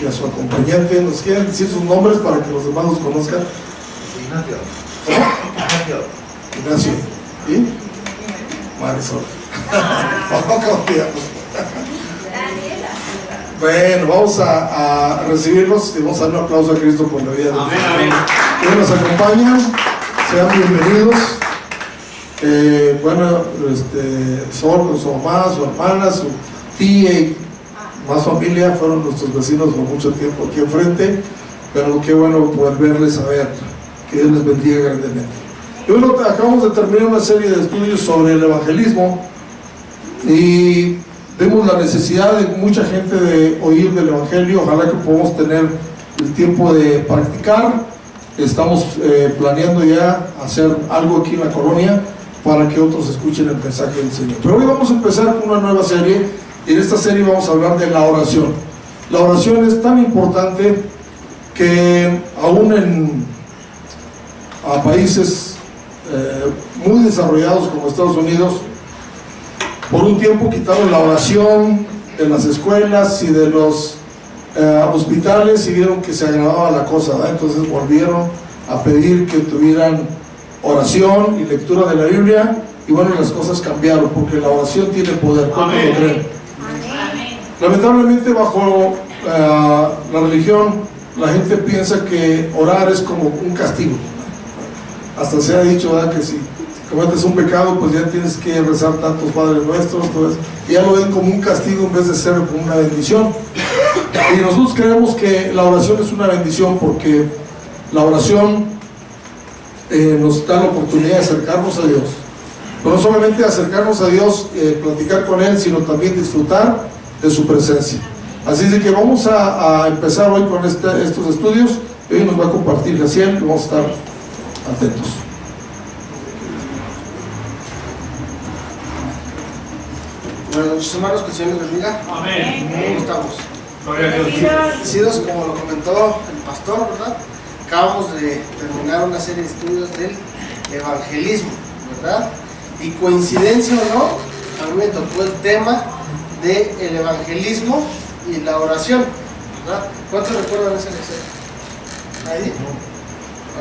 y a su acompañante. ¿Nos quieren decir sus nombres para que los demás los conozcan? Ignacio. ¿Cómo? Ignacio. ¿Y? Marisol. Bueno, vamos a recibirlos y vamos a dar un aplauso a Cristo por la vida de Dios. Que nos acompañan, sean bienvenidos. Sol con su mamá, su hermana, su tía y más familia fueron nuestros vecinos por mucho tiempo aquí enfrente, pero qué bueno poder verles, a ver, que Dios les bendiga grandemente. Y bueno, acabamos de terminar una serie de estudios sobre el evangelismo y vemos la necesidad de mucha gente de oír del evangelio. Ojalá que podamos tener el tiempo de practicar. Estamos planeando ya hacer algo aquí en la colonia para que otros escuchen el mensaje del Señor. Pero hoy vamos a empezar con una nueva serie, y en esta serie vamos a hablar de la oración. La oración es tan importante que aún a países muy desarrollados como Estados Unidos, por un tiempo quitaron la oración de las escuelas y de los hospitales y vieron que se agravaba la cosa, ¿verdad? Entonces volvieron a pedir que tuvieran oración y lectura de la Biblia, y bueno, las cosas cambiaron porque la oración tiene poder. ¿Cuántos lo creen? Lamentablemente bajo la religión la gente piensa que orar es como un castigo. Hasta se ha dicho, ¿verdad?, que si cometes un pecado pues ya tienes que rezar tantos Padres Nuestros, todo eso, y ya lo ven como un castigo en vez de ser como una bendición. Y nosotros creemos que la oración es una bendición porque la oración nos da la oportunidad de acercarnos a Dios, pero no solamente acercarnos a Dios, platicar con Él, sino también disfrutar de su presencia. Así es que vamos a empezar hoy con estos estudios. Hoy nos va a compartir Jaciel, que vamos a estar atentos. Buenas noches, hermanos, que el Señor les bendiga. Amén. ¿Cómo estamos? Gloria a Dios. Bendecidos, como lo comentó el pastor, ¿verdad? Acabamos de terminar una serie de estudios del evangelismo, ¿verdad? Y coincidencia o no, a mí me tocó el tema del evangelismo y la oración, ¿verdad? ¿Cuántos recuerdan esa lección? ¿Nadie?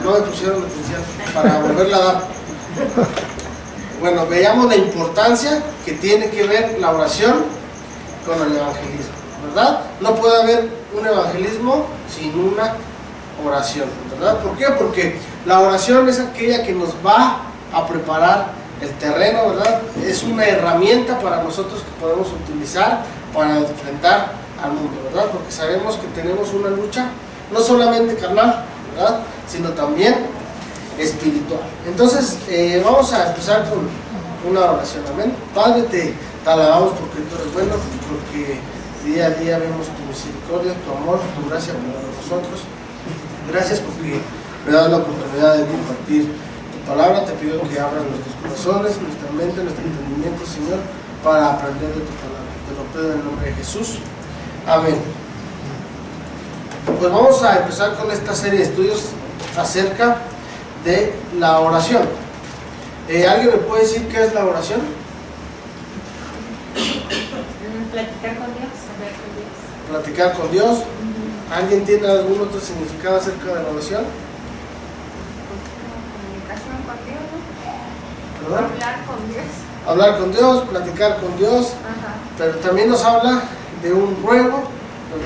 No me pusieron atención para volverla a dar. Bueno, veamos la importancia que tiene que ver la oración con el evangelismo, ¿verdad? No puede haber un evangelismo sin una oración, ¿verdad? ¿Por qué? Porque la oración es aquella que nos va a preparar el terreno, ¿verdad? Es una herramienta para nosotros que podemos utilizar para enfrentar al mundo, ¿verdad? Porque sabemos que tenemos una lucha no solamente carnal, ¿verdad?, sino también espiritual. Entonces vamos a empezar con una oración. Amén. Padre, te alabamos porque tú eres bueno, porque día a día vemos tu misericordia, tu amor, tu gracia para nosotros. Gracias porque me das la oportunidad de compartir tu palabra. Te pido que abras nuestros corazones, nuestra mente, nuestro entendimiento, Señor, para aprender de tu palabra. Te lo pido en el nombre de Jesús. Amén. Pues vamos a empezar con esta serie de estudios acerca de la oración. ¿Alguien me puede decir qué es la oración? Platicar con Dios, hablar con Dios. Platicar con Dios. ¿Alguien tiene algún otro significado acerca de la oración? Comunicación con Dios, ¿no? ¿Perdón? Hablar con Dios. Hablar con Dios, platicar con Dios. Ajá. Pero también nos habla de un ruego,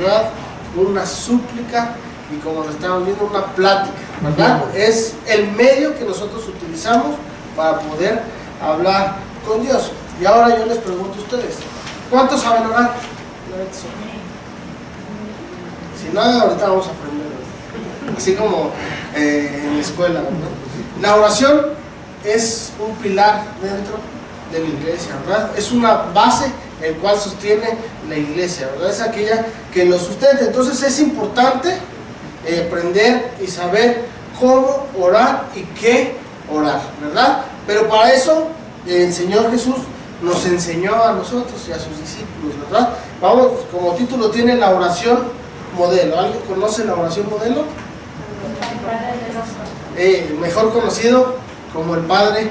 ¿verdad? Una súplica y, como lo estamos viendo, una plática, ¿verdad? Es el medio que nosotros utilizamos para poder hablar con Dios. Y ahora yo les pregunto a ustedes, ¿cuántos saben orar? Si no, ahorita vamos a aprender, así como en la escuela, ¿verdad? La oración es un pilar dentro de la iglesia, ¿verdad? Es una base el cual sostiene la iglesia, ¿verdad? Es aquella que lo sustenta. Entonces es importante aprender y saber cómo orar y qué orar, ¿verdad? Pero para eso el Señor Jesús nos enseñó a nosotros y a sus discípulos, ¿verdad? Vamos, como título tiene la oración modelo. ¿Alguien conoce la oración modelo? Mejor conocido como el Padre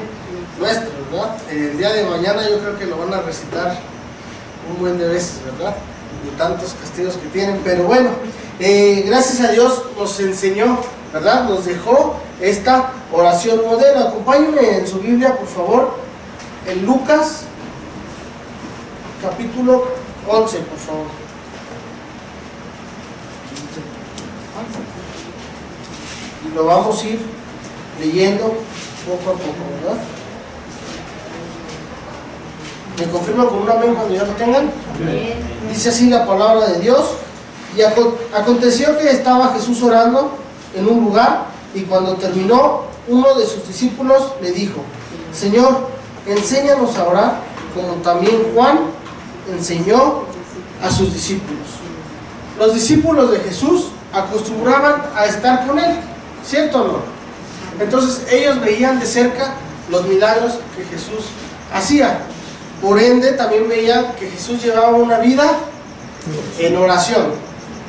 Nuestro, ¿verdad? El día de mañana yo creo que lo van a recitar un buen de veces, ¿verdad? De tantos castigos que tienen. Pero bueno, gracias a Dios nos enseñó, ¿verdad? Nos dejó esta oración modelo. Acompáñenme en su Biblia, por favor, en Lucas, capítulo 11, por favor. Y lo vamos a ir leyendo poco a poco, ¿verdad? ¿Me confirman con un amén cuando ya lo tengan? Dice así la palabra de Dios. Y aconteció que estaba Jesús orando en un lugar, y cuando terminó, uno de sus discípulos le dijo: Señor, enséñanos a orar, como también Juan enseñó a sus discípulos. Los discípulos de Jesús acostumbraban a estar con él, ¿cierto o no? Entonces ellos veían de cerca los milagros que Jesús hacía. Por ende, también veían que Jesús llevaba una vida en oración.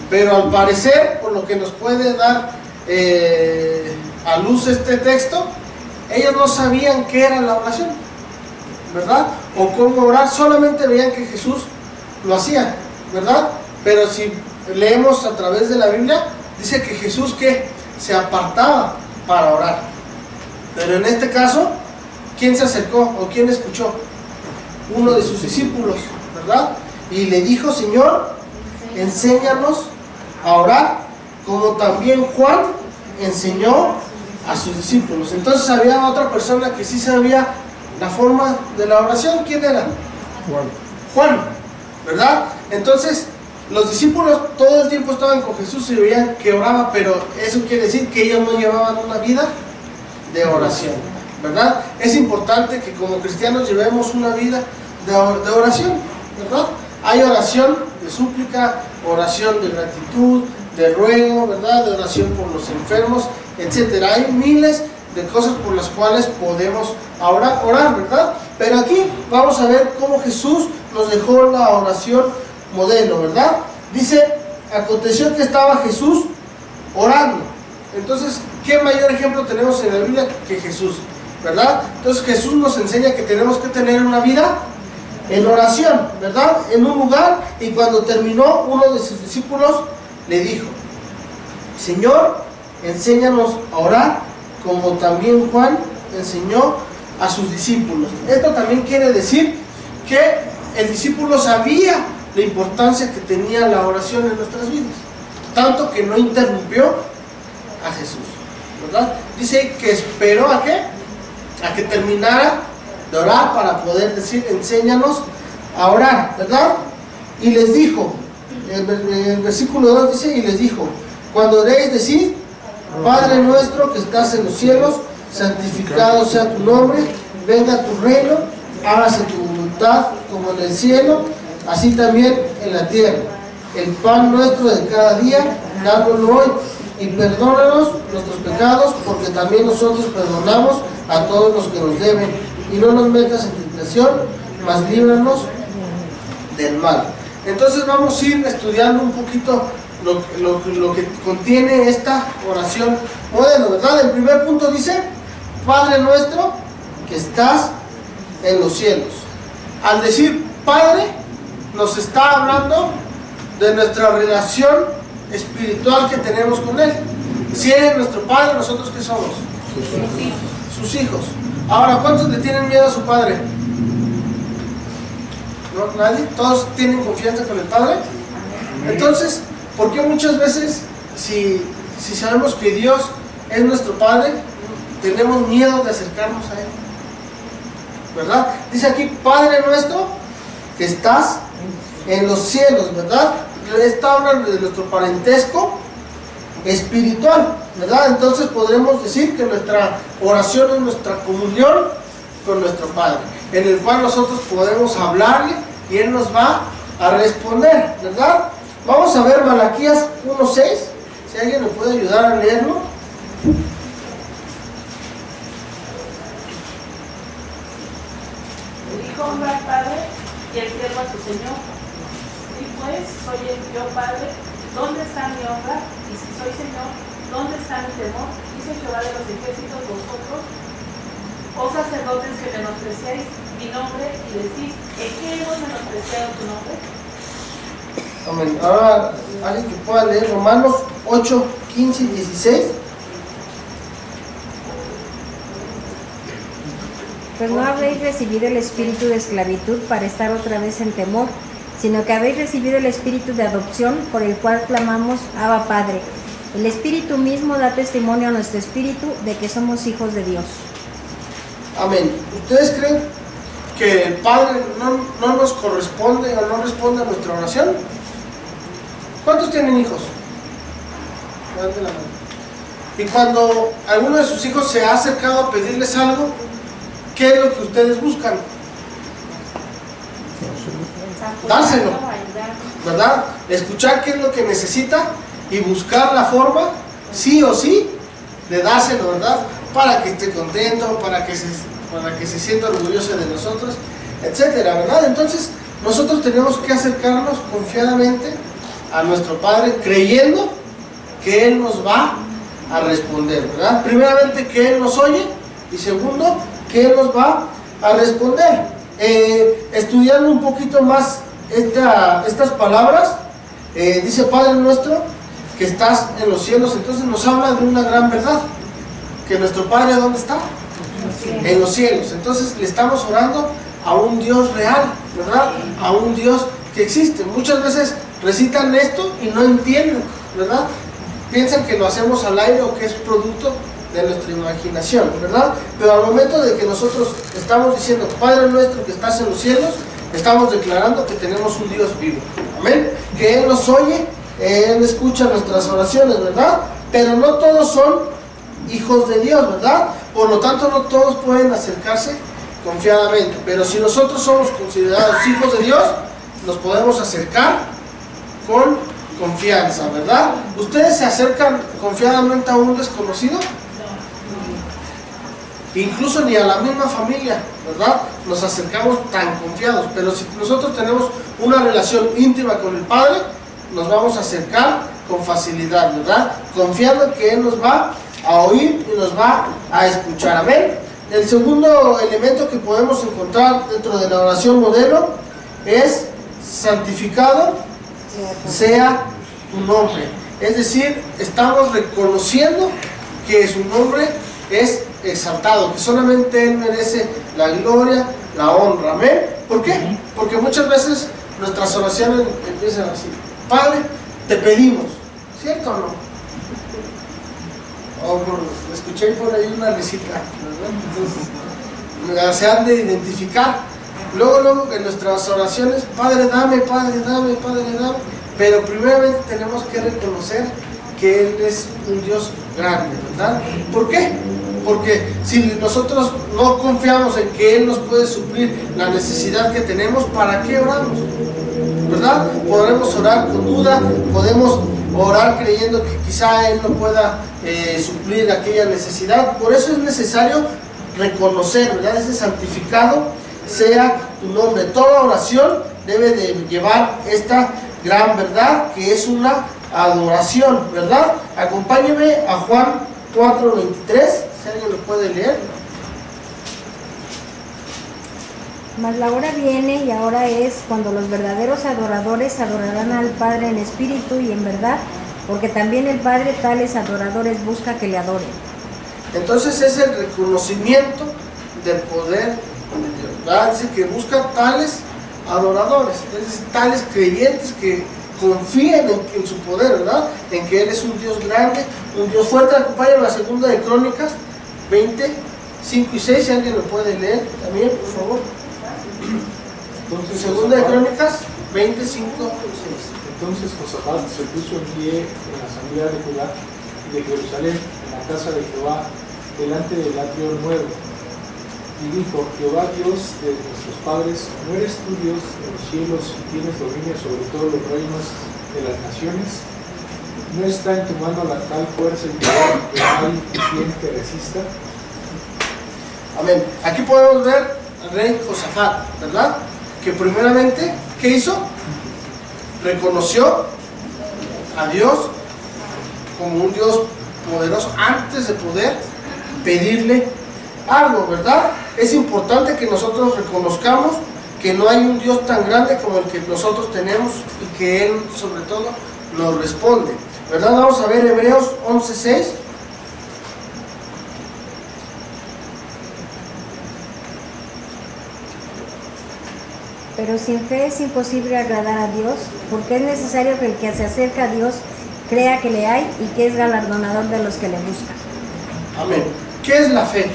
Pero al parecer, por lo que nos puede dar a luz este texto, ellos no sabían qué era la oración, ¿verdad? O cómo orar. Solamente veían que Jesús lo hacía, ¿verdad? Pero si leemos a través de la Biblia, dice que Jesús que se apartaba para orar. Pero en este caso, ¿quién se acercó o quién escuchó? Uno de sus discípulos, ¿verdad? Y le dijo: Señor, enséñanos a orar, como también Juan enseñó a sus discípulos. Entonces había otra persona que sí sabía la forma de la oración. ¿Quién era? Juan, ¿verdad? Entonces los discípulos todo el tiempo estaban con Jesús y veían que oraba, pero eso quiere decir que ellos no llevaban una vida de oración, ¿verdad? Es importante que como cristianos llevemos una vida de oración, ¿verdad? Hay oración de súplica, oración de gratitud, de ruego, ¿verdad? De oración por los enfermos, etcétera. Hay miles de cosas por las cuales podemos orar, ¿verdad? Pero aquí vamos a ver cómo Jesús nos dejó la oración modelo, ¿verdad? Dice: aconteció que estaba Jesús orando. Entonces, ¿qué mayor ejemplo tenemos en la Biblia que Jesús, ¿verdad? Entonces Jesús nos enseña que tenemos que tener una vida en oración, ¿verdad? En un lugar. Y cuando terminó, uno de sus discípulos le dijo: Señor, enséñanos a orar, como también Juan enseñó a sus discípulos. Esto también quiere decir que el discípulo sabía la importancia que tenía la oración en nuestras vidas, tanto que no interrumpió a Jesús, ¿verdad? Dice que esperó ¿a qué? A que terminara de orar para poder decir: enséñanos a orar, ¿verdad? Y les dijo, el versículo 2 dice: y les dijo: cuando oréis, decid: Padre nuestro que estás en los cielos, santificado sea tu nombre, venga tu reino, hágase tu voluntad como en el cielo, así también en la tierra. El pan nuestro de cada día, dánoslo hoy, y perdónanos nuestros pecados, porque también nosotros perdonamos a todos los que nos deben, y no nos metas en tentación, mas líbranos del mal. Entonces vamos a ir estudiando un poquito lo que contiene esta oración modelo, ¿verdad? El primer punto dice: Padre nuestro que estás en los cielos. Al decir Padre, nos está hablando de nuestra relación espiritual que tenemos con Él. Si Él es nuestro Padre, ¿nosotros qué somos? Sus hijos. Ahora, ¿cuántos le tienen miedo a su Padre? ¿No? ¿Nadie? ¿Todos tienen confianza con el Padre? Entonces, ¿por qué muchas veces, si sabemos que Dios es nuestro Padre, tenemos miedo de acercarnos a Él? ¿Verdad? Dice aquí: Padre nuestro que estás en los cielos, ¿verdad? Está hablando de nuestro parentesco espiritual, ¿verdad? Entonces podremos decir que nuestra oración es nuestra comunión con nuestro Padre, en el cual nosotros podemos hablarle y Él nos va a responder, ¿verdad? Vamos a ver Malaquías 1:6, si alguien me puede ayudar a leerlo. Dijo hombre al Padre y el siervo a su Señor: y pues soy yo Padre, ¿dónde está mi honra? Y si soy Señor, ¿dónde está mi temor? Dice Jehová de los ejércitos: vosotros, oh sacerdotes, que menospreciáis mi nombre y decís: ¿en qué hemos menospreciado tu nombre? Amén. Ahora, alguien que pueda leer Romanos 8, 15 y 16. Pues no habéis recibido el espíritu de esclavitud para estar otra vez en temor, sino que habéis recibido el espíritu de adopción por el cual clamamos Abba Padre. El espíritu mismo da testimonio a nuestro espíritu de que somos hijos de Dios. Amén. ¿Ustedes creen que el Padre no nos corresponde o no responde a nuestra oración? ¿Cuántos tienen hijos? Levanten la mano. Y cuando alguno de sus hijos se ha acercado a pedirles algo, ¿qué es lo que ustedes buscan? Dárselo, ¿verdad? Escuchar qué es lo que necesita y buscar la forma, sí o sí, de dárselo, ¿verdad? Para que esté contento, para que se sienta orgulloso de nosotros, etcétera, ¿verdad? Entonces, nosotros tenemos que acercarnos confiadamente a nuestro Padre, creyendo que Él nos va a responder, ¿verdad? Primeramente, que Él nos oye, y segundo, que Él nos va a responder. Estudiando un poquito más estas palabras, dice Padre nuestro que estás en los cielos, entonces nos habla de una gran verdad, que nuestro Padre, ¿dónde está? En los cielos. Entonces le estamos orando a un Dios real, ¿verdad? A un Dios que existe. Muchas veces recitan esto y no entienden, ¿verdad? Piensan que lo hacemos al aire o que es producto de nuestra imaginación, ¿verdad? Pero al momento de que nosotros estamos diciendo Padre nuestro que estás en los cielos, estamos declarando que tenemos un Dios vivo, amén, que Él nos oye, Él escucha nuestras oraciones, ¿verdad? Pero no todos son hijos de Dios, ¿verdad? Por lo tanto, no todos pueden acercarse confiadamente, pero si nosotros somos considerados hijos de Dios, nos podemos acercar con confianza, ¿verdad? ¿Ustedes se acercan confiadamente a un desconocido? Incluso ni a la misma familia, ¿verdad? Nos acercamos tan confiados, pero si nosotros tenemos una relación íntima con el Padre, nos vamos a acercar con facilidad, ¿verdad? Confiando en que Él nos va a oír y nos va a escuchar, amén. El segundo elemento que podemos encontrar dentro de la oración modelo es santificado sea tu nombre. Es decir, estamos reconociendo que su nombre es exaltado, que solamente Él merece la gloria, la honra, amén. ¿Por qué? Porque muchas veces nuestras oraciones empiezan así: Padre, te pedimos, ¿cierto o no? O escuché por ahí una risita, ¿verdad? Entonces se han de identificar. Luego en nuestras oraciones, Padre dame, Padre dame, Padre dame. Pero primeramente tenemos que reconocer que Él es un Dios grande, ¿verdad? ¿Por qué? Porque si nosotros no confiamos en que Él nos puede suplir la necesidad que tenemos, ¿para qué oramos? ¿Verdad? Podemos orar con duda, podemos orar creyendo que quizá Él no pueda suplir aquella necesidad. Por eso es necesario reconocer, ¿verdad? Ese santificado sea tu nombre. Toda oración debe de llevar esta gran verdad, que es una adoración, ¿verdad? Acompáñeme a Juan 4:23, si alguien lo puede leer. Mas la hora viene y ahora es cuando los verdaderos adoradores adorarán al Padre en espíritu y en verdad, porque también el Padre tales adoradores busca que le adoren. Entonces es el reconocimiento del poder de Dios, ¿verdad? Dice que busca tales adoradores, es decir, tales creyentes que confíen en su poder, ¿verdad? En que Él es un Dios grande, un Dios fuerte. Acompáñenme a Segunda de Crónicas 20, 5 y 6, si alguien lo puede leer también, por favor. Entonces, Segunda de Crónicas 20, 5 y 6. Entonces Josafat se puso en pie en la asamblea de Judá y de Jerusalén, en la casa de Jehová, delante del atrio nuevo, y dijo: Jehová Dios de nuestros padres, ¿no eres tú Dios en los cielos y tienes dominio sobre todos los reinos de las naciones? ¿No está en tu mano la tal fuerza y poder que no hay quien te resista? Amén. Aquí podemos ver al rey Josafat, ¿verdad? Que primeramente, ¿qué hizo? Reconoció a Dios como un Dios poderoso antes de poder pedirle algo, ¿verdad? Es importante que nosotros reconozcamos que no hay un Dios tan grande como el que nosotros tenemos y que Él sobre todo nos responde, ¿verdad? Vamos a ver Hebreos 11:6. Pero sin fe es imposible agradar a Dios, porque es necesario que el que se acerca a Dios crea que le hay y que es galardonador de los que le buscan. Amén. ¿Qué es la fe?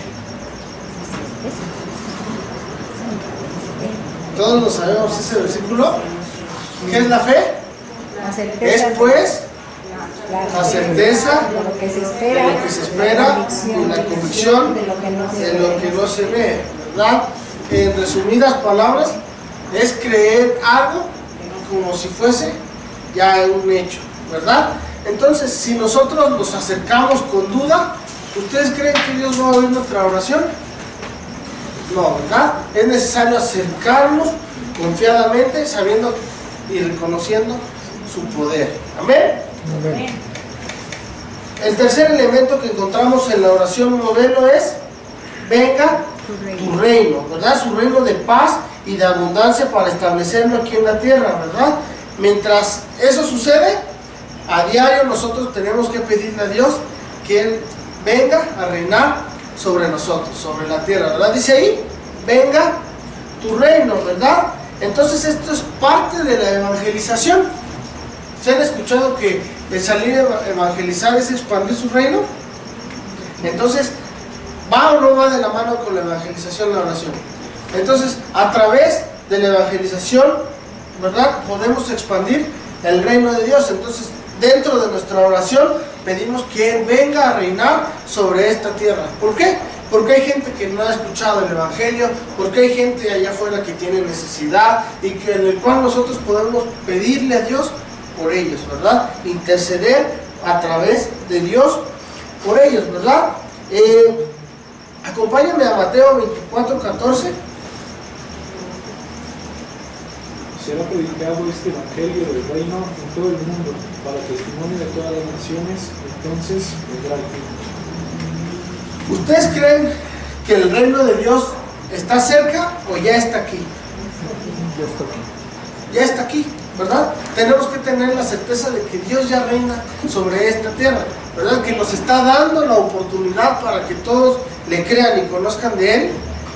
Todos lo sabemos ese versículo. ¿Qué es la fe? La certeza Es pues la certeza de lo que se de espera, lo que se espera y la convicción de lo que no se de lo ve. que no se ve, ¿verdad? En resumidas palabras, es creer algo como si fuese ya un hecho, ¿verdad? Entonces, si nosotros nos acercamos con duda, ¿ustedes creen que Dios va a oír nuestra oración? No, ¿verdad? Es necesario acercarnos confiadamente, sabiendo y reconociendo su poder. Amén. Amén. El tercer elemento que encontramos en la oración modelo es: venga tu reino, ¿verdad? Su reino de paz y de abundancia para establecerlo aquí en la tierra, ¿verdad? Mientras eso sucede, a diario nosotros tenemos que pedirle a Dios que Él venga a reinar sobre nosotros, sobre la tierra, ¿verdad? Dice ahí, venga tu reino, ¿verdad? Entonces esto es parte de la evangelización. ¿Se han escuchado que el salir a evangelizar es expandir su reino? Entonces, ¿va o no va de la mano con la evangelización la oración? Entonces, a través de la evangelización, ¿verdad?, podemos expandir el reino de Dios. Entonces, dentro de nuestra oración, pedimos que Él venga a reinar sobre esta tierra. ¿Por qué? Porque hay gente que no ha escuchado el evangelio, porque hay gente allá afuera que tiene necesidad y que en el cual nosotros podemos pedirle a Dios por ellos, ¿verdad? Interceder a través de Dios por ellos, ¿verdad? Acompáñame a Mateo 24:14. Será predicado este evangelio del reino en todo el mundo, para testimonio de todas las naciones, entonces vendrá el fin. ¿Ustedes creen que el reino de Dios está cerca o ya está aquí? Ya está aquí, ¿verdad? Tenemos que tener la certeza de que Dios ya reina sobre esta tierra, ¿verdad? Que nos está dando la oportunidad para que todos le crean y conozcan de Él,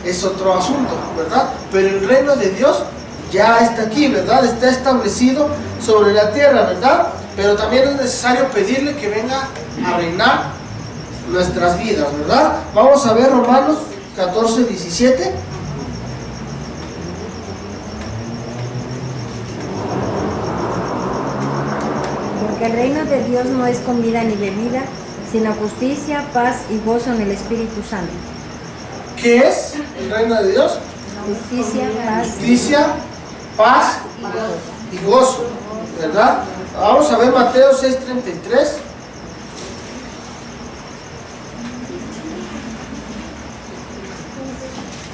es otro asunto, ¿verdad? Pero el reino de Dios ya está aquí, ¿verdad? Está establecido sobre la tierra, ¿verdad? Pero también es necesario pedirle que venga a reinar nuestras vidas, ¿verdad? Vamos a ver Romanos 14:17. Porque el reino de Dios no es comida ni bebida, sino justicia, paz y gozo en el Espíritu Santo. ¿Qué es el reino de Dios? Justicia, paz Justicia, paz y gozo, ¿verdad? Vamos a ver Mateo 6:33.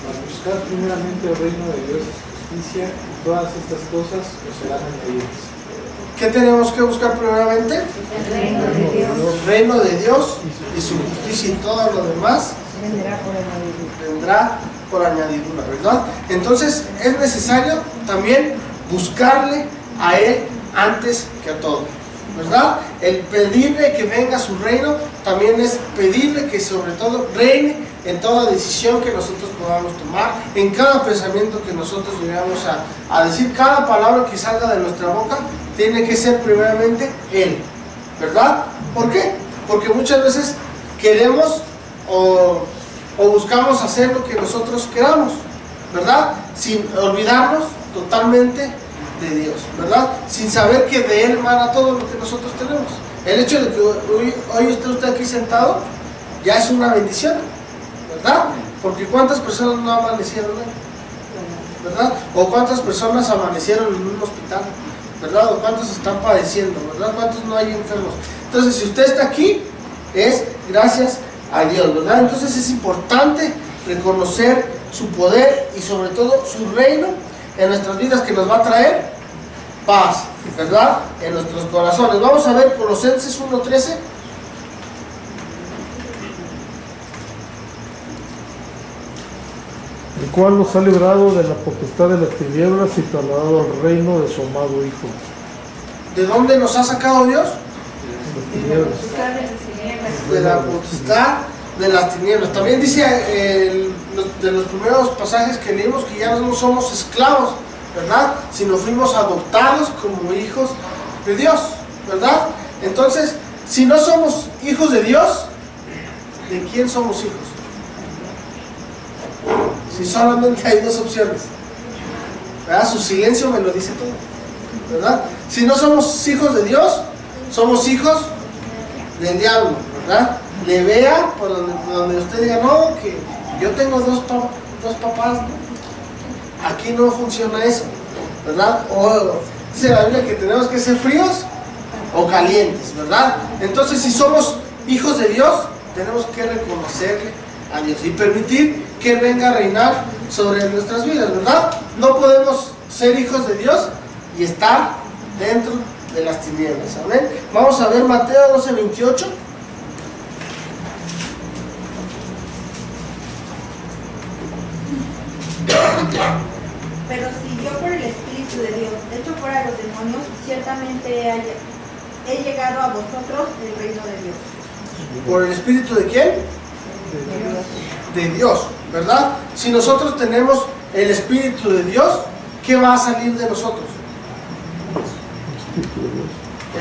Para buscar primeramente el reino de Dios y justicia, y todas estas cosas os serán añadidas. ¿Qué tenemos que buscar primeramente? el reino de Dios El reino de Dios y su justicia, y todo lo demás vendrá por el vendrá por añadidura, ¿verdad? Entonces es necesario también buscarle a Él antes que a todo, ¿verdad? El pedirle que venga a su reino también es pedirle que sobre todo reine en toda decisión que nosotros podamos tomar, en cada pensamiento que nosotros llegamos a decir. Cada palabra que salga de nuestra boca tiene que ser primeramente Él, ¿verdad? ¿Por qué? Porque muchas veces queremos o buscamos hacer lo que nosotros queramos, ¿verdad? Sin olvidarnos totalmente de Dios, ¿verdad? Sin saber que de Él emana todo lo que nosotros tenemos. El hecho de que hoy esté usted aquí sentado ya es una bendición, ¿verdad? Porque ¿cuántas personas no amanecieron hoy? ¿Verdad? O ¿cuántas personas amanecieron en un hospital? ¿Verdad? O ¿cuántos están padeciendo? ¿Verdad? ¿Cuántos no hay enfermos? Entonces, si usted está aquí, es gracias a Dios, ¿verdad? Entonces es importante reconocer su poder y sobre todo su reino en nuestras vidas, que nos va a traer paz, ¿verdad? En nuestros corazones. Vamos a ver Colosenses 1:13. cual nos ha librado de la potestad de las tinieblas y trasladado al reino de su amado Hijo. ¿De dónde nos ha sacado Dios? De las tinieblas. De la potestad de las tinieblas. También dice de los primeros pasajes que leímos que ya no somos esclavos, ¿verdad? Sino fuimos adoptados como hijos de Dios, ¿verdad? Entonces, si no somos hijos de Dios, ¿de quién somos hijos? Si solamente hay dos opciones, ¿verdad? Su silencio me lo dice todo, ¿verdad? Si no somos hijos de Dios, somos hijos del diablo, ¿verdad? Le vea por donde usted diga, no, que yo tengo dos papás, ¿no? Aquí no funciona eso, ¿verdad? O dice la Biblia que tenemos que ser fríos o calientes, ¿verdad? Entonces, si somos hijos de Dios, tenemos que reconocerle a Dios y permitir que venga a reinar sobre nuestras vidas, ¿verdad? No podemos ser hijos de Dios y estar dentro de las tinieblas, amén. Vamos a ver Mateo 12:28. Pero si yo por el Espíritu de Dios echo fuera a los demonios, ciertamente he llegado a vosotros el reino de Dios. ¿Por el Espíritu de quién? De Dios, ¿verdad? Si nosotros tenemos el Espíritu de Dios, ¿qué va a salir de nosotros?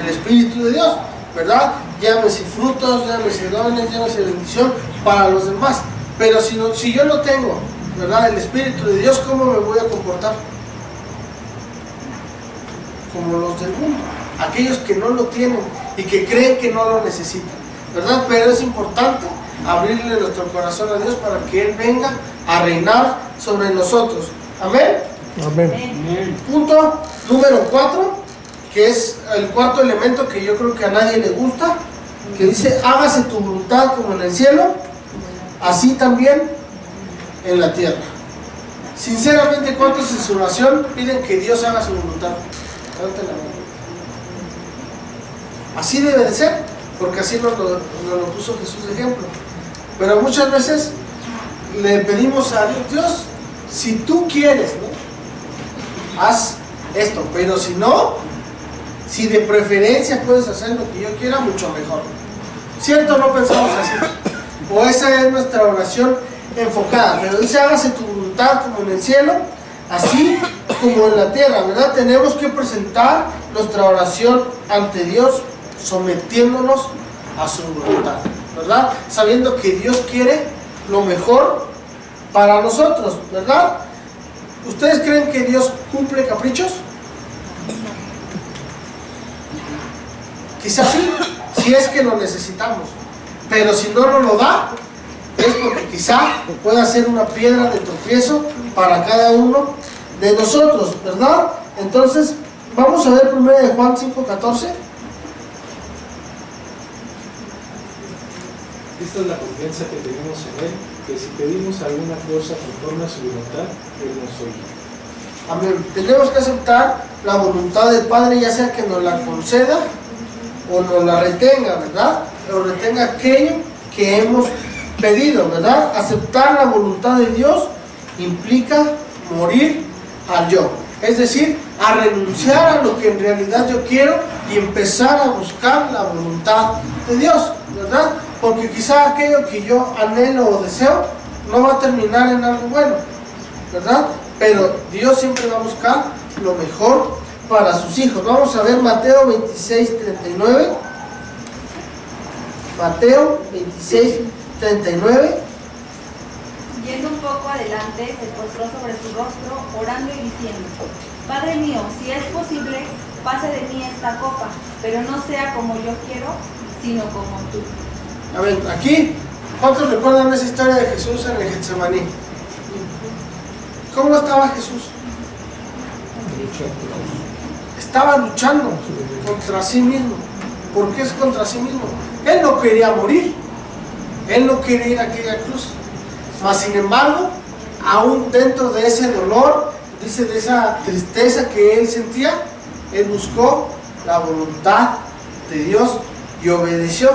El Espíritu de Dios, ¿verdad? Llámese frutos, llámese dones, llámese bendición para los demás. Pero si yo no tengo, ¿verdad?, el Espíritu de Dios, ¿cómo me voy a comportar? Como los del mundo, aquellos que no lo tienen y que creen que no lo necesitan, ¿verdad? Pero es importante abrirle nuestro corazón a Dios para que Él venga a reinar sobre nosotros. Amén. Amén. Punto número 4, que es el cuarto elemento que yo creo que a nadie le gusta, que dice, hágase tu voluntad como en el cielo, así también en la tierra. Sinceramente, ¿cuántos en su oración piden que Dios haga su voluntad? Levanten la mano. Así debe de ser, porque así nos lo puso Jesús de ejemplo. Pero muchas veces le pedimos a Dios, Dios, si tú quieres, ¿no?, haz esto, pero si no, si de preferencia puedes hacer lo que yo quiera, mucho mejor. ¿Cierto? No pensamos así. O esa es nuestra oración enfocada. Pero dice, hágase tu voluntad como en el cielo, así como en la tierra, ¿verdad? Tenemos que presentar nuestra oración ante Dios, sometiéndonos a su voluntad, ¿verdad? Sabiendo que Dios quiere lo mejor para nosotros, ¿verdad? ¿Ustedes creen que Dios cumple caprichos? Quizás sí, si es que lo necesitamos, pero si no nos lo da, es porque quizá pueda ser una piedra de tropiezo para cada uno de nosotros, ¿verdad? Entonces, vamos a ver primero de Juan 5:14. Esta es la confianza que tenemos en Él, que si pedimos alguna cosa conforme a su voluntad, Él nos oye. Amén. Tenemos que aceptar la voluntad del Padre, ya sea que nos la conceda o nos la retenga, ¿verdad? O retenga aquello que hemos pedido, ¿verdad? Aceptar la voluntad de Dios implica morir al yo, es decir, a renunciar a lo que en realidad yo quiero y empezar a buscar la voluntad de Dios, ¿verdad? Porque quizá aquello que yo anhelo o deseo no va a terminar en algo bueno, ¿verdad? Pero Dios siempre va a buscar lo mejor para sus hijos. Vamos a ver Mateo 26:39. Mateo 26:39. Yendo un poco adelante, se postró sobre su rostro, orando y diciendo, Padre mío, si es posible, pase de mí esta copa, pero no sea como yo quiero, sino como tú. A ver, aquí, ¿cuántos recuerdan esa historia de Jesús en el Getsemaní? ¿Cómo estaba Jesús? Estaba luchando contra sí mismo. ¿Por qué es contra sí mismo? Él no quería morir. Él no quería ir a aquella cruz. Mas sin embargo, aún dentro de ese dolor, dice, de esa tristeza que él sentía, él buscó la voluntad de Dios y obedeció.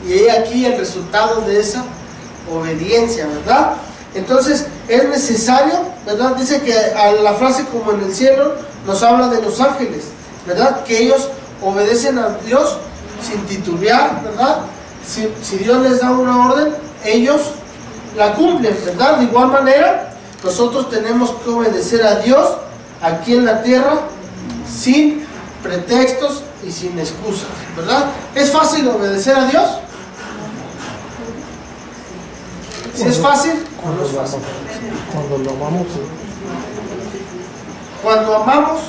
Y he aquí el resultado de esa obediencia, ¿verdad? Entonces es necesario, ¿verdad? Dice que a la frase como en el cielo nos habla de los ángeles, ¿verdad? Que ellos obedecen a Dios sin titubear, ¿verdad? Si Dios les da una orden, ellos la cumplen, ¿verdad? De igual manera, nosotros tenemos que obedecer a Dios aquí en la tierra sin pretextos y sin excusas, ¿verdad? ¿Es fácil obedecer a Dios? ¿Si es fácil o no es fácil? Cuando lo amamos, sí. Cuando amamos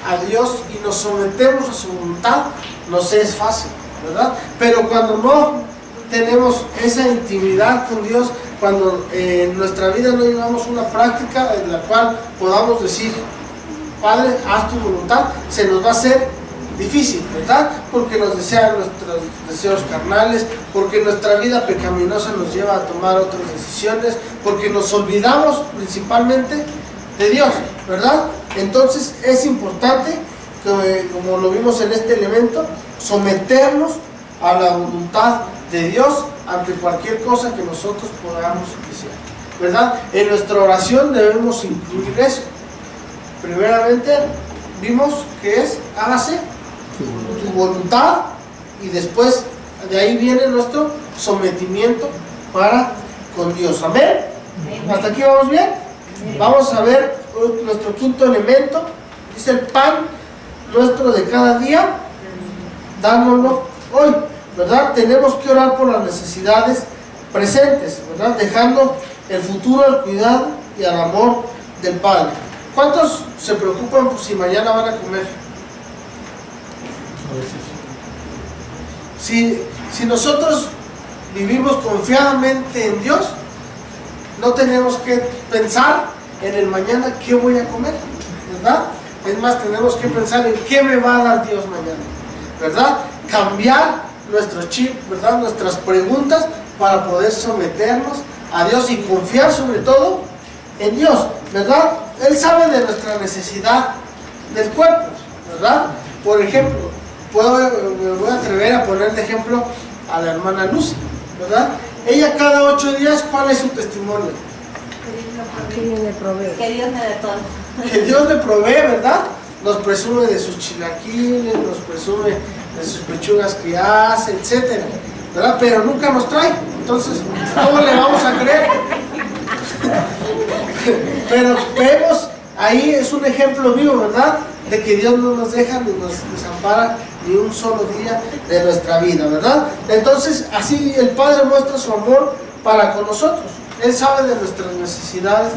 a Dios y nos sometemos a su voluntad, nos es fácil, ¿verdad? Pero cuando no tenemos esa intimidad con Dios, cuando en nuestra vida no llevamos una práctica en la cual podamos decir, Padre, haz tu voluntad, se nos va a hacer difícil, ¿verdad? Porque nos desean nuestros deseos carnales, porque nuestra vida pecaminosa nos lleva a tomar otras decisiones, porque nos olvidamos principalmente de Dios, ¿verdad? Entonces es importante, como lo vimos en este elemento, someternos a la voluntad de Dios ante cualquier cosa que nosotros podamos desear, ¿verdad? En nuestra oración debemos incluir eso. Primeramente vimos que es hágase tu voluntad, y después de ahí viene nuestro sometimiento para con Dios. Amén. ¿Hasta aquí vamos bien? Vamos a ver nuestro quinto elemento. Dice el pan nuestro de cada día, dándolo hoy, ¿verdad? Tenemos que orar por las necesidades presentes, ¿verdad? Dejando el futuro al cuidado y al amor del Padre. ¿Cuántos se preocupan por si mañana van a comer? Si nosotros vivimos confiadamente en Dios, no tenemos que pensar en el mañana qué voy a comer, ¿verdad? Es más, tenemos que pensar en qué me va a dar Dios mañana, ¿verdad? Cambiar nuestro chip, ¿verdad? Nuestras preguntas para poder someternos a Dios y confiar sobre todo en Dios, ¿verdad? Él sabe de nuestra necesidad del cuerpo, ¿verdad? Por ejemplo, me voy a atrever a poner de ejemplo a la hermana Lucy, ¿verdad? Ella cada 8 días, ¿cuál es su testimonio? Que Dios me provee. Que Dios me dé todo. Que Dios le provee, ¿verdad? Nos presume de sus chilaquiles, nos presume de sus pechugas que hace, etcétera, ¿verdad? Pero nunca nos trae. Entonces, ¿cómo le vamos a creer? Pero vemos, ahí es un ejemplo vivo, ¿verdad? De que Dios no nos deja ni nos desampara ni un solo día de nuestra vida, ¿verdad? Entonces, así el Padre muestra su amor para con nosotros. Él sabe de nuestras necesidades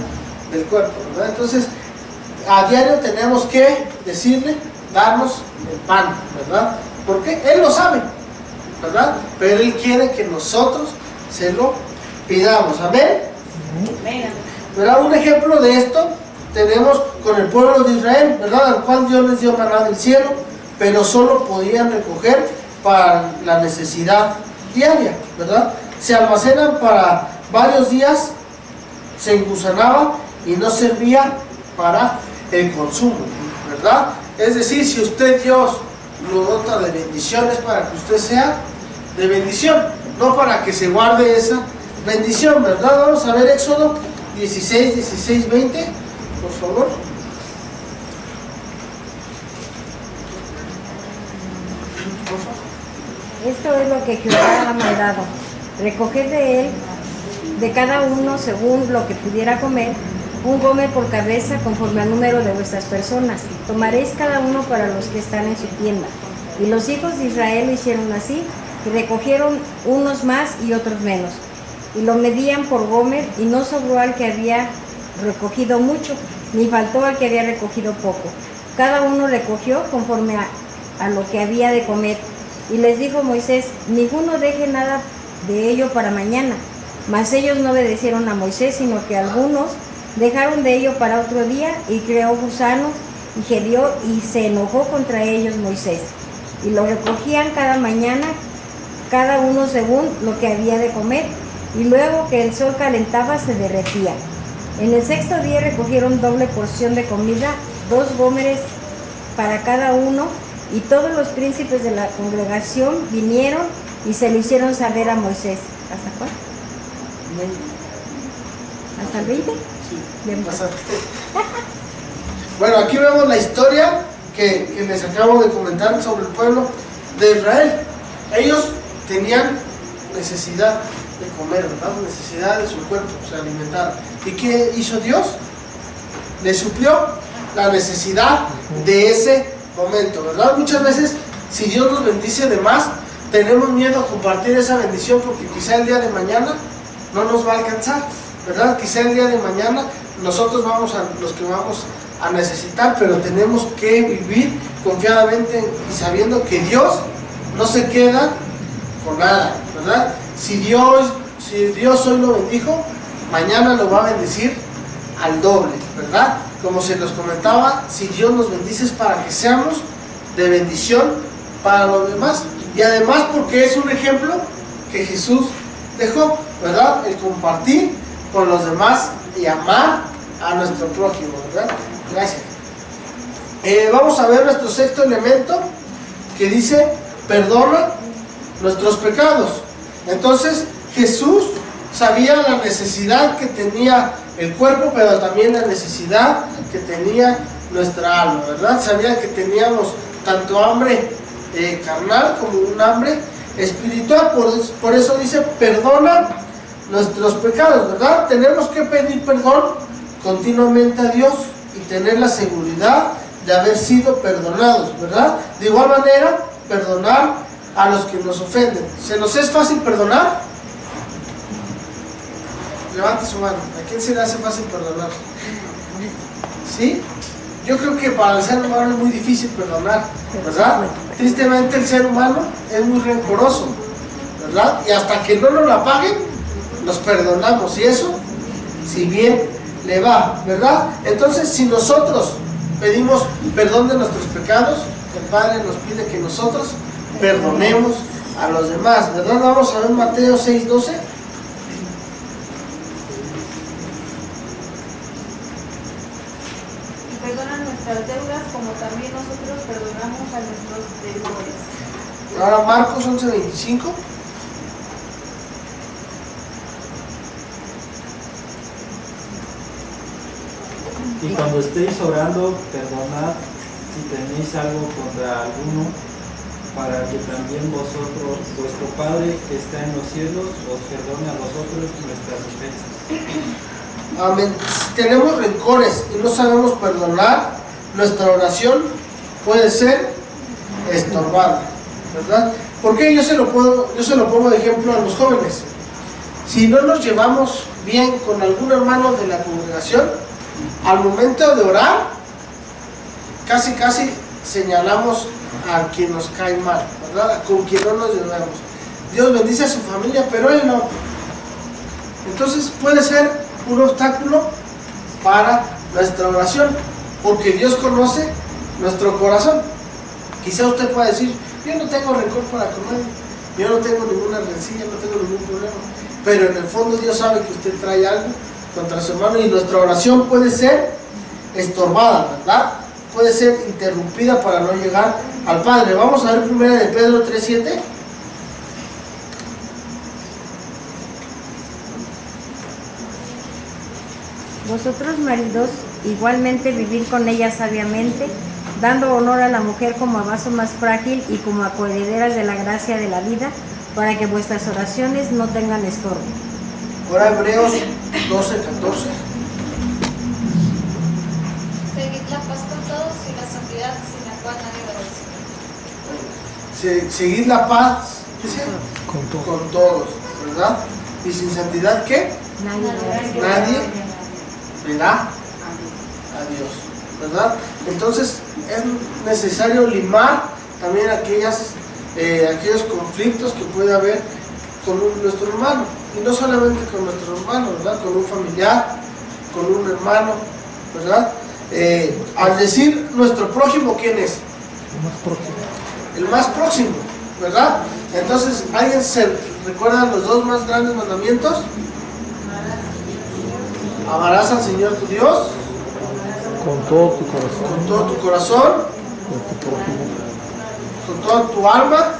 del cuerpo, ¿verdad? Entonces, a diario tenemos que decirle, darnos el pan, ¿verdad? Porque Él lo sabe, ¿verdad? Pero Él quiere que nosotros se lo pidamos, ¿amén? ¿Verdad? Un ejemplo de esto tenemos con el pueblo de Israel, ¿verdad? Al cual Dios les dio maná del cielo, pero solo podían recoger para la necesidad diaria, ¿verdad? Se almacenan para varios días, se engusanaba y no servía para el consumo, ¿verdad? Es decir, si usted Dios lo dota de bendiciones para que usted sea de bendición, no para que se guarde esa bendición, ¿verdad? Vamos a ver Éxodo 16, 16, 20, por favor. Esto es lo que Jehová ha mandado: recoger de él, de cada uno según lo que pudiera comer, un gomer por cabeza conforme al número de vuestras personas. Tomaréis cada uno para los que están en su tienda. Y los hijos de Israel lo hicieron así, y recogieron unos más y otros menos. Y lo medían por gomer, y no sobró al que había recogido mucho, ni faltó al que había recogido poco. Cada uno recogió conforme a lo que había de comer. Y les dijo Moisés: ninguno deje nada de ello para mañana. Mas ellos no obedecieron a Moisés, sino que algunos dejaron de ello para otro día, y creó gusanos y gedió, y se enojó contra ellos Moisés. Y lo recogían cada mañana, cada uno según lo que había de comer, y luego que el sol calentaba se derretía. En el sexto día recogieron doble porción de comida, 2 gómeres para cada uno, y todos los príncipes de la congregación vinieron y se lo hicieron saber a Moisés. ¿Hasta cuándo? ¿Hasta el 20? Sí, Bien, bastante. Bueno, aquí vemos la historia que les acabo de comentar sobre el pueblo de Israel. Ellos tenían necesidad de comer, ¿verdad? Necesidad de su cuerpo, se alimentar. ¿Y qué hizo Dios? Les suplió la necesidad de ese momento, ¿verdad? Muchas veces, si Dios nos bendice de más, tenemos miedo a compartir esa bendición porque quizá el día de mañana no nos va a alcanzar, ¿verdad? Quizá el día de mañana nosotros vamos a los que vamos a necesitar, pero tenemos que vivir confiadamente y sabiendo que Dios no se queda con nada, ¿verdad? Si Dios hoy lo bendijo, mañana lo va a bendecir al doble, ¿verdad? Como se los comentaba, si Dios nos bendice es para que seamos de bendición para los demás. Y además porque es un ejemplo que Jesús dejó, ¿verdad? El compartir con los demás y amar a nuestro prójimo, ¿verdad? Gracias. Vamos a ver nuestro sexto elemento que dice, perdona nuestros pecados. Entonces Jesús sabía la necesidad que tenía el cuerpo, pero también la necesidad que tenía nuestra alma, ¿verdad? Sabía que teníamos tanto hambre carnal como un hambre espiritual. Por eso dice, perdona nuestros pecados, ¿verdad? Tenemos que pedir perdón continuamente a Dios y tener la seguridad de haber sido perdonados, ¿verdad? De igual manera, perdonar a los que nos ofenden. ¿Se nos es fácil perdonar? Levante su mano. ¿A quién se le hace fácil perdonar? ¿Sí? Yo creo que para el ser humano es muy difícil perdonar, ¿verdad? Tristemente el ser humano es muy rencoroso, ¿verdad? Y hasta que no nos la paguen, los perdonamos. Y eso, si bien le va, ¿verdad? Entonces, si nosotros pedimos perdón de nuestros pecados, el Padre nos pide que nosotros perdonemos a los demás, ¿verdad? Vamos a ver Mateo 6:12. Perdona nuestras deudas como también nosotros perdonamos a nuestros deudores. Ahora Marcos 11:25. Y cuando estéis orando, perdonad si tenéis algo contra alguno, para que también vosotros, vuestro Padre que está en los cielos, os perdone a vosotros nuestras ofensas. Amén. Si tenemos rencores y no sabemos perdonar, nuestra oración puede ser estorbada, ¿verdad? Porque yo se lo pongo de ejemplo a los jóvenes. Si no nos llevamos bien con algún hermano de la congregación, al momento de orar, casi señalamos a quien nos cae mal, ¿verdad? Con quien no nos llevamos. Dios bendice a su familia, pero él no. Entonces puede ser un obstáculo para nuestra oración, porque Dios conoce nuestro corazón. Quizá usted pueda decir, yo no tengo rencor para con nadie, yo no tengo ninguna rencilla, no tengo ningún problema, pero en el fondo Dios sabe que usted trae algo contra su hermano y nuestra oración puede ser estorbada, ¿verdad? Puede ser interrumpida para no llegar al Padre. Vamos a ver 1 de Pedro 3:7. Vosotros, maridos, igualmente vivid con ella sabiamente, dando honor a la mujer como a vaso más frágil y como a coherederas de la gracia de la vida, para que vuestras oraciones no tengan estorbo. Ahora Hebreos 12:14. Seguid la paz con todos y la santidad sin la cual nadie verá. Seguid la paz, dice, con todos, ¿verdad? Y sin santidad, ¿qué? Nadie verá a Dios, ¿verdad? Entonces es necesario limar también aquellos conflictos que puede haber con nuestro hermano, y no solamente con nuestro hermano, ¿verdad? Con un familiar, con un hermano, ¿verdad? Al decir nuestro prójimo, ¿quién es? El más próximo, ¿verdad? Entonces, ¿alguien se recuerda los dos más grandes mandamientos? Amarás al Señor tu Dios Con todo tu corazón, con todo tu corazón, con tu prójimo, con toda tu alma,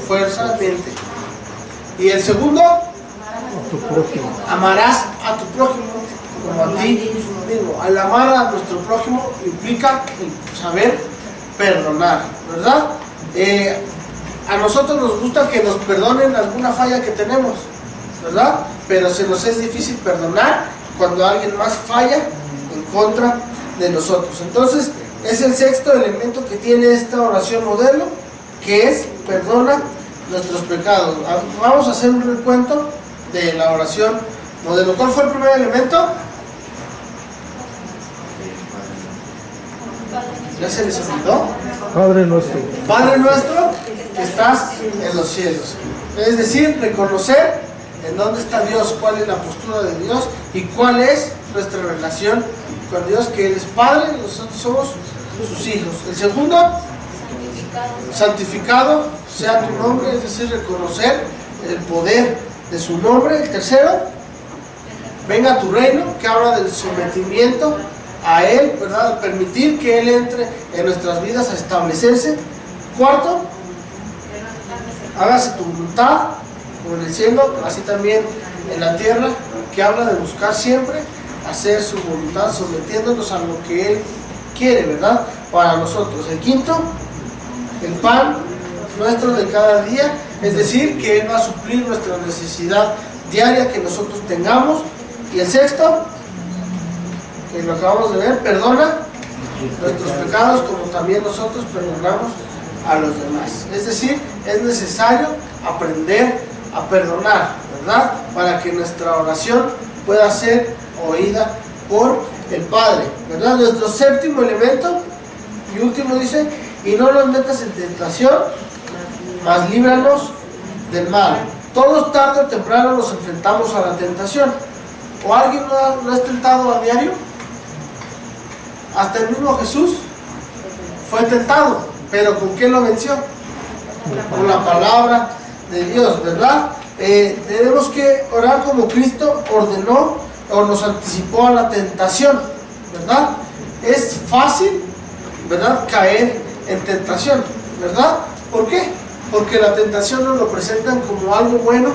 fuerza, mente. Y el segundo, a tu prójimo. amarás a tu prójimo. como a ti mismo. Al amar a nuestro prójimo implica el saber perdonar, ¿verdad? A nosotros nos gusta que nos perdonen alguna falla que tenemos, ¿verdad? Pero se nos es difícil perdonar cuando alguien más falla en contra de nosotros. Entonces, es el sexto elemento que tiene esta oración modelo, que es perdona nuestros pecados. Vamos a hacer un recuento de la oración modelo. ¿Cuál fue el primer elemento? ¿Ya se les olvidó? Padre nuestro. Padre nuestro que estás en los cielos. Es decir, reconocer en dónde está Dios, cuál es la postura de Dios y cuál es nuestra relación con Dios, que Él es Padre y nosotros somos sus hijos. El segundo, santificado sea tu nombre, es decir, reconocer el poder de su nombre. El tercero, venga a tu reino, que habla del sometimiento a Él, ¿verdad? Permitir que Él entre en nuestras vidas a establecerse. Cuarto, hágase tu voluntad como en el cielo, así también en la tierra, que habla de buscar siempre hacer su voluntad, sometiéndonos a lo que Él quiere, ¿verdad? Para nosotros. El quinto, el pan nuestro de cada día, es decir, que Él va a suplir nuestra necesidad diaria que nosotros tengamos. Y el sexto, que lo acabamos de ver, perdona nuestros pecados como también nosotros perdonamos a los demás. Es decir, es necesario aprender a perdonar, ¿verdad? Para que nuestra oración pueda ser oída por el Padre, ¿verdad? Nuestro séptimo elemento y último dice, y no nos metas en tentación, mas líbranos del mal. Todos tarde o temprano nos enfrentamos a la tentación. ¿O alguien no es tentado a diario? Hasta el mismo Jesús fue tentado, pero ¿con qué lo venció? Con la palabra de Dios, ¿verdad? Tenemos que orar como Cristo ordenó o nos anticipó a la tentación, ¿verdad? Es fácil, ¿verdad?, caer en tentación, ¿verdad? ¿Por qué? Porque la tentación nos lo presentan como algo bueno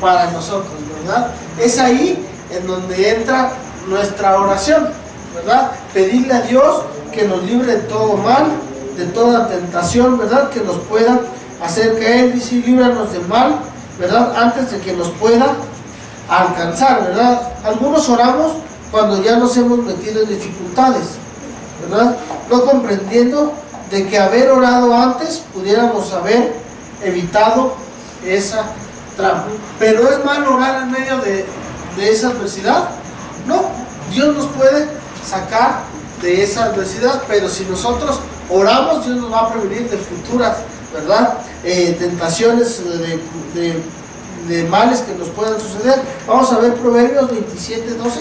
para nosotros, ¿verdad? Es ahí en donde entra nuestra oración, ¿verdad? Pedirle a Dios que nos libre de todo mal, de toda tentación, ¿verdad? Que nos pueda hacer caer, dice, líbranos del mal, ¿verdad? Antes de que nos pueda alcanzar, ¿verdad? Algunos oramos cuando ya nos hemos metido en dificultades, ¿verdad? No comprendiendo de que haber orado antes pudiéramos haber evitado esa trampa. Pero es malo orar en medio de esa adversidad. No, Dios nos puede sacar de esa adversidad, pero si nosotros oramos, Dios nos va a prevenir de futuras, ¿verdad? Tentaciones de males que nos puedan suceder. Vamos a ver Proverbios 27:12.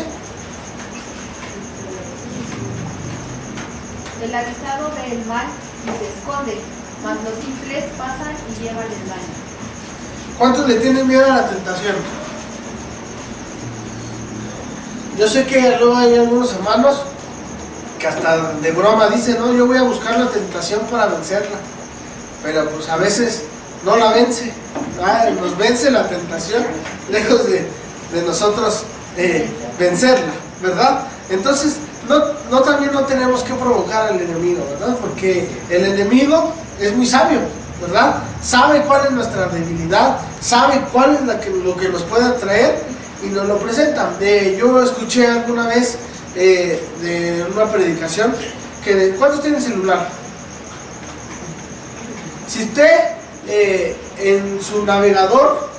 El avisado ve el mal y se esconde, mas los simples pasan y llevan el daño. ¿Cuántos le tienen miedo a la tentación? Yo sé que luego hay algunos hermanos que hasta de broma dicen, no, yo voy a buscar la tentación para vencerla, pero pues a veces no la vence, nos vence la tentación lejos de nosotros vencerla, ¿verdad? Entonces también no tenemos que provocar al enemigo, ¿verdad? Porque el enemigo es muy sabio, ¿verdad? Sabe cuál es nuestra debilidad, sabe cuál es lo que nos puede atraer y nos lo presenta. Yo escuché alguna vez de una predicación que ¿cuántos tienen celular? Si usted en su navegador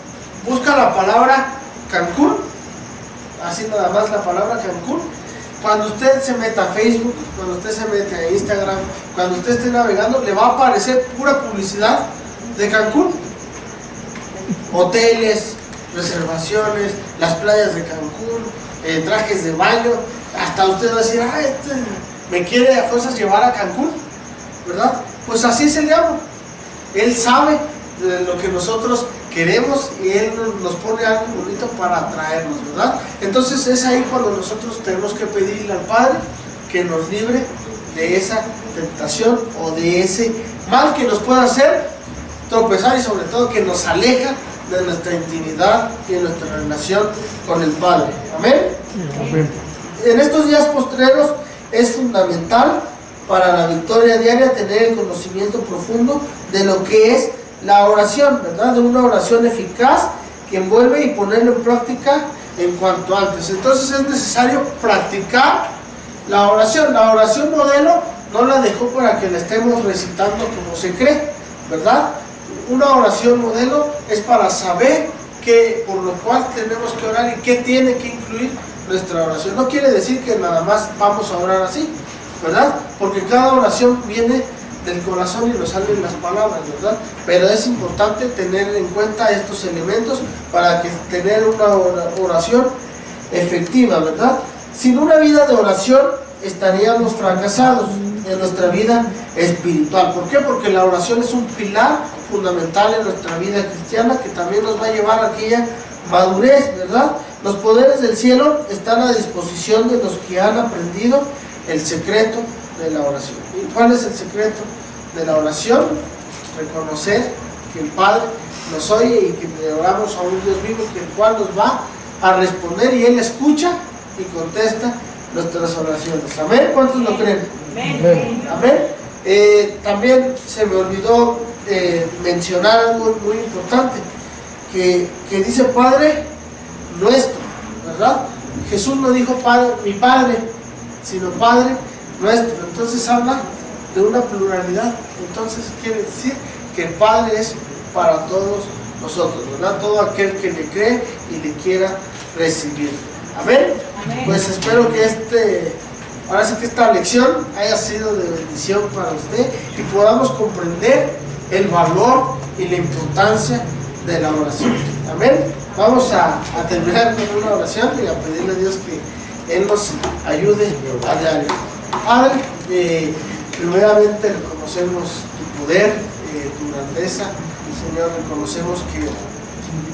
busca la palabra Cancún, así nada más la palabra Cancún, cuando usted se meta a Facebook, cuando usted se mete a Instagram, cuando usted esté navegando, le va a aparecer pura publicidad de Cancún. Hoteles, reservaciones, las playas de Cancún, trajes de baño. Hasta usted va a decir, me quiere a fuerzas llevar a Cancún, ¿verdad? Pues así es el diablo. Él sabe de lo que nosotros queremos y Él nos pone algo bonito para atraernos, ¿verdad? Entonces es ahí cuando nosotros tenemos que pedirle al Padre que nos libre de esa tentación o de ese mal que nos pueda hacer tropezar y sobre todo que nos aleja de nuestra intimidad y de nuestra relación con el Padre. Amén. Amén. En estos días postreros es fundamental para la victoria diaria tener el conocimiento profundo de lo que es la oración, ¿verdad? De una oración eficaz que envuelve y ponerlo en práctica en cuanto antes. Entonces es necesario practicar la oración. La oración modelo no la dejó para que la estemos recitando como se cree, ¿verdad? Una oración modelo es para saber por lo cual tenemos que orar y qué tiene que incluir nuestra oración. No quiere decir que nada más vamos a orar así, ¿verdad? Porque cada oración viene del corazón y nos salen las palabras, ¿verdad? Pero es importante tener en cuenta estos elementos para que tener una oración efectiva, ¿verdad? Sin una vida de oración estaríamos fracasados en nuestra vida espiritual. ¿Por qué? Porque la oración es un pilar fundamental en nuestra vida cristiana que también nos va a llevar a aquella madurez, ¿verdad? Los poderes del cielo están a disposición de los que han aprendido el secreto de la oración. ¿Y cuál es el secreto de la oración? Reconocer que el Padre nos oye y que le oramos a un Dios vivo, que el cual nos va a responder y Él escucha y contesta nuestras oraciones. ¿Amén? ¿Cuántos lo creen? Amén. También se me olvidó mencionar algo muy importante, que dice Padre nuestro, ¿verdad? Jesús no dijo Padre, mi Padre, sino Padre nuestro. Entonces habla de una pluralidad. Entonces quiere decir que el Padre es para todos nosotros, ¿verdad? Todo aquel que le cree y le quiera recibir. ¿Amén? Amén. Pues espero que ahora sí que esta lección haya sido de bendición para usted y podamos comprender el valor y la importancia de la oración. Amén. Vamos a terminar con una oración y a pedirle a Dios que Él nos ayude a diario. Padre, primeramente reconocemos tu poder, tu grandeza. Señor, reconocemos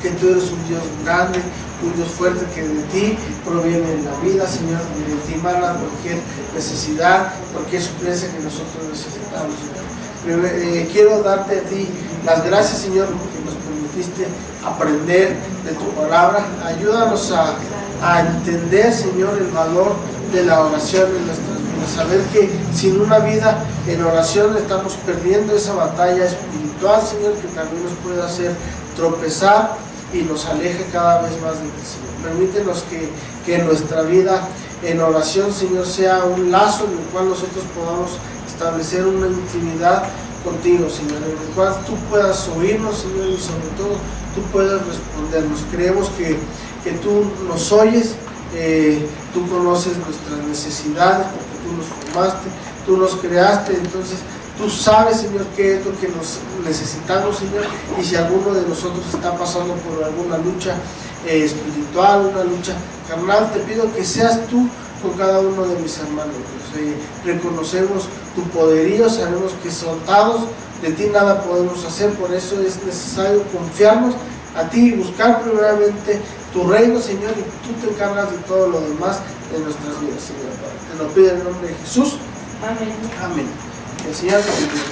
que tú eres un Dios grande, un Dios fuerte, que de ti proviene la vida, Señor, de ti mana cualquier necesidad, cualquier suplencia que nosotros necesitamos, Señor. Quiero darte a ti las gracias, Señor, porque nos permitiste aprender de tu palabra. Ayúdanos a entender, Señor, el valor de la oración en nuestras vidas, saber que sin una vida en oración estamos perdiendo esa batalla espiritual, Señor, que también nos puede hacer tropezar y nos aleje cada vez más de ti, Señor. Permítenos que nuestra vida en oración, Señor, sea un lazo en el cual nosotros podamos establecer una intimidad contigo, Señor, en el cual tú puedas oírnos, Señor, y sobre todo tú puedas respondernos. Creemos que tú nos oyes, tú conoces nuestras necesidades, porque tú nos formaste, tú nos creaste, entonces tú sabes, Señor, qué es lo que nos necesitamos, Señor, y si alguno de nosotros está pasando por alguna lucha espiritual, una lucha carnal, te pido que seas tú con cada uno de mis hermanos. Reconocemos tu poderío, sabemos que soltados de ti nada podemos hacer, por eso es necesario confiarnos a ti y buscar primeramente tu reino, Señor, y tú te encargas de todo lo demás de nuestras vidas, Señor. Te lo pido en el nombre de Jesús. Amén. Amén. El Señor te bendiga.